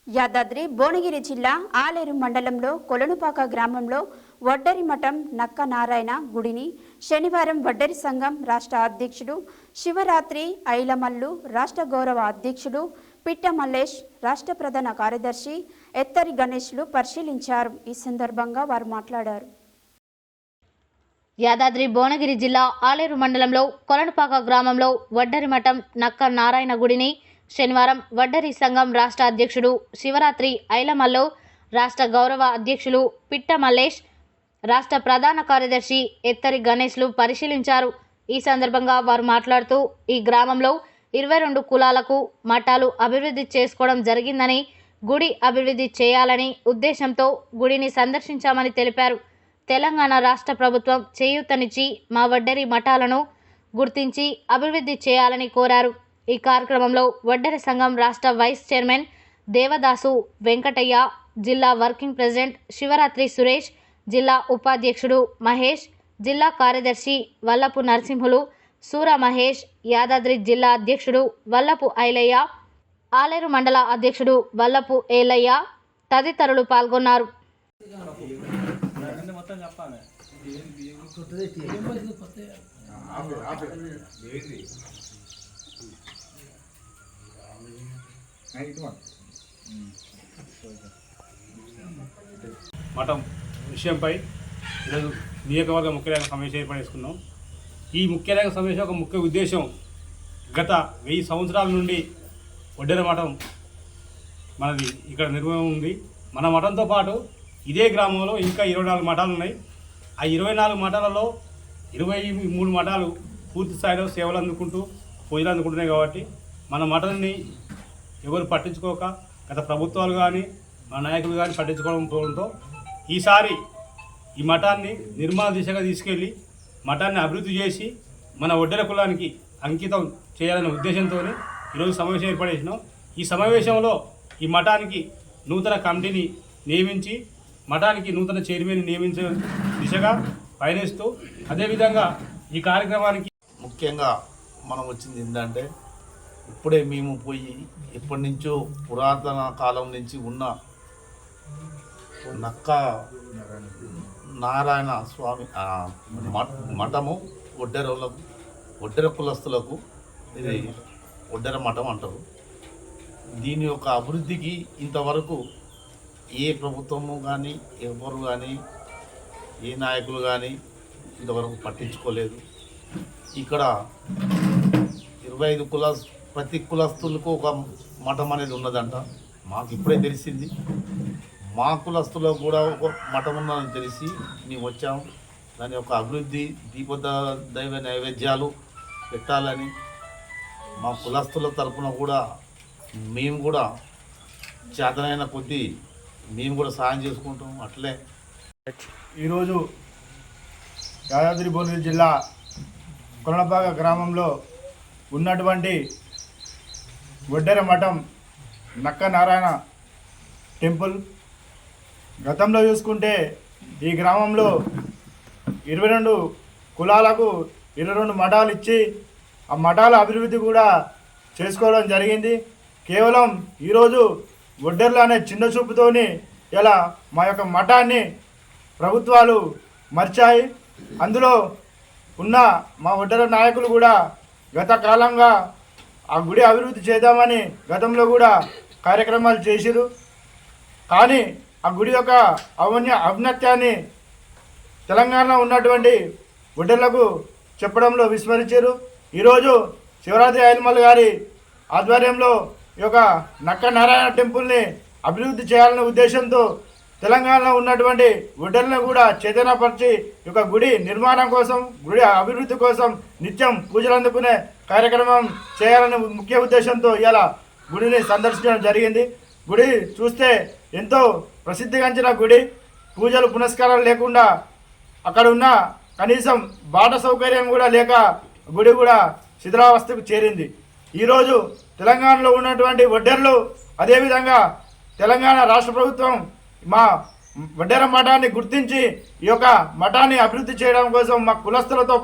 యాదాద్రి భువనగిరి జిల్లా ఆలేరు మండలంలో కొలనుపాక గ్రామంలో వడ్డరి మఠం నక్క నారాయణ గుడిని శనివారం వడ్డరి సంఘం రాష్ట్ర అధ్యక్షుడు శివరాత్రి ఐలమల్లు, రాష్ట్ర గౌరవ అధ్యక్షుడు పిట్ట మల్లేష్, రాష్ట్ర ప్రధాన కార్యదర్శి ఎత్తరి గణేష్లు పరిశీలించారు. ఈ సందర్భంగా వారు మాట్లాడారు. యాదాద్రి భువనగిరి జిల్లా ఆలేరు మండలంలో కొలనుపాక గ్రామంలో వడ్డరి మఠం నక్క నారాయణ గుడిని శనివారం వడ్డరి సంఘం రాష్ట్ర అధ్యక్షుడు శివరాత్రి ఐలమల్లు, రాష్ట్ర గౌరవ అధ్యక్షులు పిట్ట మల్లేష్, రాష్ట్ర ప్రధాన కార్యదర్శి ఎత్తరి గణేష్లు పరిశీలించారు. ఈ సందర్భంగా వారు మాట్లాడుతూ ఈ గ్రామంలో 22 కులాలకు మఠాలు అభివృద్ధి చేసుకోవడం జరిగిందని, గుడి అభివృద్ధి చేయాలని ఉద్దేశంతో గుడిని సందర్శించామని తెలిపారు. తెలంగాణ రాష్ట్ర ప్రభుత్వం చేయూతనిచ్చి మా వడ్డరి మఠాలను గుర్తించి అభివృద్ధి చేయాలని కోరారు. ఈ కార్యక్రమంలో వడ్డరి సంఘం రాష్ట్ర వైస్ చైర్మన్ దేవదాసు వెంకటయ్య, జిల్లా వర్కింగ్ ప్రెసిడెంట్ శివరాత్రి సురేష్, జిల్లా ఉపాధ్యక్షుడు మహేష్, జిల్లా కార్యదర్శి వల్లపు నరసింహులు, సూర మహేష్, యాదాద్రి జిల్లా అధ్యక్షుడు వల్లపు ఐలయ్య, ఆలేరు మండల అధ్యక్షుడు వల్లపు ఏలయ్య తదితరులు పాల్గొన్నారు. మఠం విషయంపై ఈరోజు నియోజకవర్గ ముఖ్యమైన సమావేశం ఏర్పాటు చేసుకున్నాం. ఈ ముఖ్యమైన సమావేశం ఒక ముఖ్య ఉద్దేశం, గత 1000 సంవత్సరాల నుండి వడ్డెర మఠం మనది ఇక్కడ నిర్వహణ ఉంది. మన మఠంతో పాటు ఇదే గ్రామంలో ఇంకా 24 మఠాలు ఉన్నాయి. ఆ 24 మఠాలలో 23 మఠాలు పూర్తి స్థాయిలో సేవలు అందుకుంటూ పూజలు అందుకుంటున్నాయి. కాబట్టి మన మఠాన్ని ఎవరు పట్టించుకోక, గత ప్రభుత్వాలు కానీ మన నాయకులు కానీ పట్టించుకోవడంతో ఈసారి ఈ మఠాన్ని నిర్మాణ దిశగా తీసుకెళ్ళి మఠాన్ని అభివృద్ధి చేసి మన వడ్డెర కులానికి అంకితం చేయాలనే ఉద్దేశంతో ఈరోజు సమావేశం ఏర్పాటు చేసినాం. ఈ సమావేశంలో ఈ మఠానికి నూతన కమిటీని నియమించి మఠానికి నూతన చైర్మన్ నియమించే దిశగా పయనిస్తూ, అదేవిధంగా ఈ కార్యక్రమానికి ముఖ్యంగా మనం వచ్చింది ఏంటంటే, ఇప్పుడే మేము పోయి ఎప్పటి నుంచో పురాతన కాలం నుంచి ఉన్న నక్క నారాయణ స్వామి మఠము వడ్డెర కులస్తులకు ఇది వడ్డెర మఠం అంటారు. దీని యొక్క అభివృద్ధికి ఇంతవరకు ఏ ప్రభుత్వము కానీ, ఎవరు కానీ, ఏ నాయకులు కానీ ఇంతవరకు పట్టించుకోలేదు. ఇక్కడ 25 ప్రతి కులస్తులకు ఒక మఠం అనేది ఉన్నదంట. మాకు ఇప్పుడే తెలిసింది. మా కులస్తులకు కూడా ఒక మఠం ఉన్నదని తెలిసి మేము వచ్చాము. దాని యొక్క అభివృద్ధి, దైవ నైవేద్యాలు పెట్టాలని మా కులస్తుల తరఫున కూడా మేము కూడా చేతనైన కొద్దీ మేము కూడా సాయం చేసుకుంటాం. అట్లే ఈరోజు యాదాద్రి భువనగిరి జిల్లా కొలనుపాక గ్రామంలో ఉన్నటువంటి వడ్డెర మఠం నక్క నారాయణ టెంపుల్, గతంలో చూసుకుంటే ఈ గ్రామంలో 22 కులాలకు 22 మఠాలు ఇచ్చి ఆ మఠాల అభివృద్ధి కూడా చేసుకోవడం జరిగింది. కేవలం ఈరోజు వడ్డెర్లు అనే చిన్న చూపుతోని ఇలా మా యొక్క మఠాన్ని ప్రభుత్వాలు మర్చాయి. అందులో ఉన్న మా వడ్డెర నాయకులు కూడా గత కాలంగా ఆ గుడి అభివృద్ధి చేద్దామని గతంలో కూడా కార్యక్రమాలు చేసిరు. కానీ ఆ గుడి యొక్క ఔన్నత్యాన్ని తెలంగాణలో ఉన్నటువంటి వడ్డెర్లకు చెప్పడంలో విస్మరించారు. ఈరోజు శివరాత్రి ఐలమల్లు గారి ఆధ్వర్యంలో ఈ యొక్క నక్క నారాయణ టెంపుల్ని అభివృద్ధి చేయాలనే ఉద్దేశంతో తెలంగాణలో ఉన్నటువంటి వడ్డెర్లను కూడా చైతన్యపరిచి ఈ యొక్క గుడి నిర్మాణం కోసం, గుడి అభివృద్ధి కోసం నిత్యం పూజలు అందుకునే కార్యక్రమం చేయాలనే ముఖ్య ఉద్దేశంతో ఇలా గుడిని సందర్శించడం జరిగింది. గుడి చూస్తే ఎంతో ప్రసిద్ధిగాంచిన గుడి. పూజలు పునస్కారాలు లేకుండా అక్కడ ఉన్న కనీసం బాట సౌకర్యం కూడా లేక గుడి కూడా శిథిలావస్థకు చేరింది. ఈరోజు తెలంగాణలో ఉన్నటువంటి వడ్డెర్లు, అదేవిధంగా తెలంగాణ రాష్ట్ర ప్రభుత్వం మా వడ్డెర మఠాన్ని గుర్తించి ఈ యొక్క మఠాన్ని అభివృద్ధి చేయడం కోసం మా కులస్తులతో